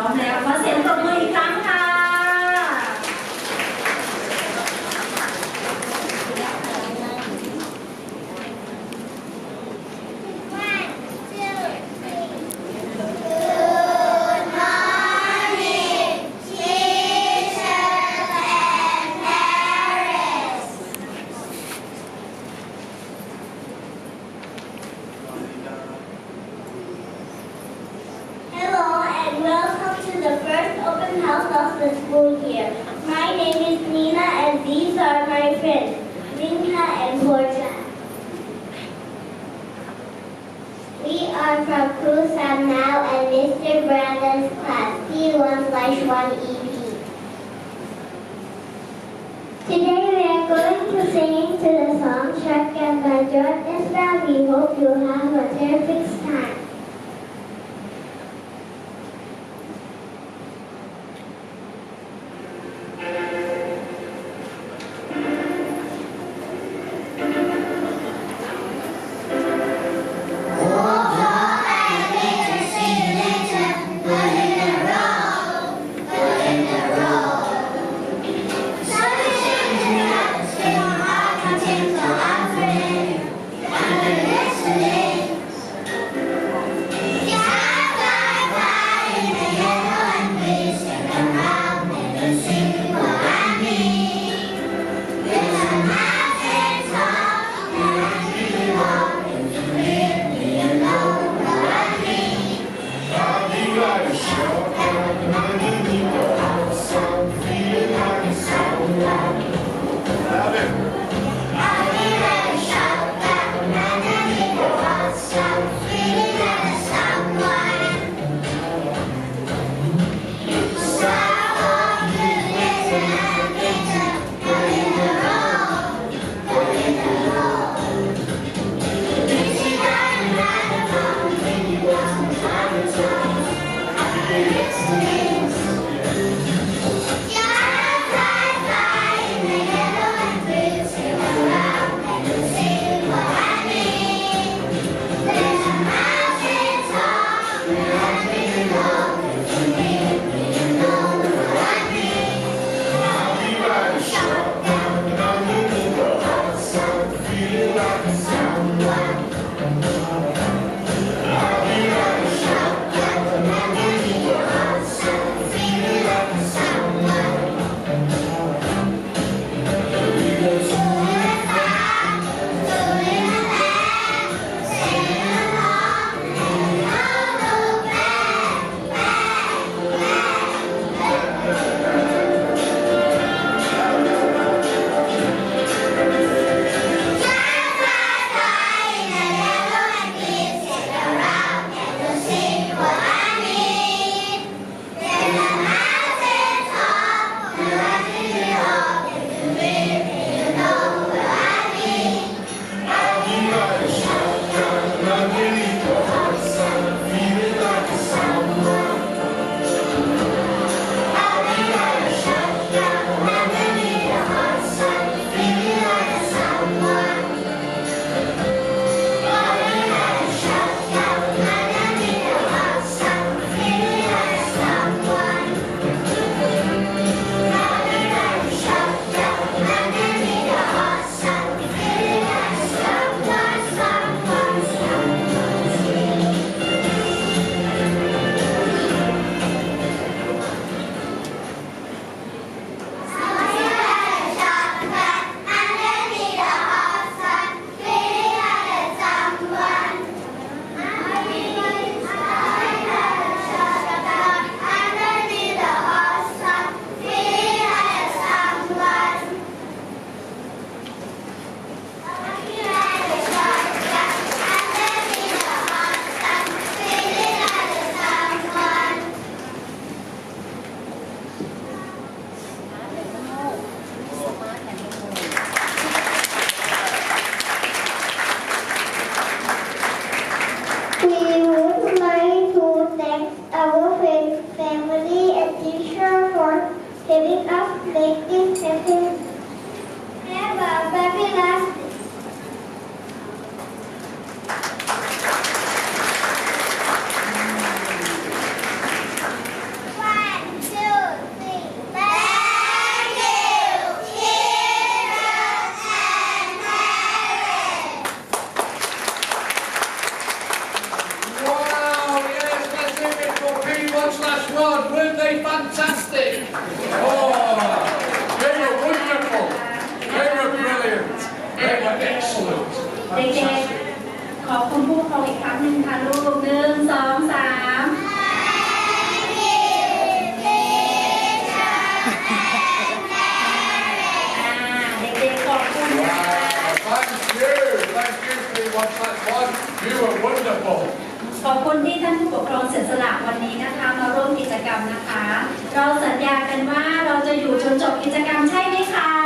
ร้อมแล้วขอเสียงปรบมืออีกครั้งค่ะ Hello and welcome to the first open house of the school year. My name is Nina and these are my friends, Linka and Portia. We are from Crew Sam now and Mr. Brandon's class, P1/1 EP. Today we are going to sing to the song Shotgun by George Ezra. We hope you have a terrific time. ขอบคุณที่ท่านผู้ปกครองเสียสละวันนี้นะคะมาร่วมกิจกรรมนะคะ เราสัญญากันว่าเราจะอยู่จนจบกิจกรรมใช่ไหมคะ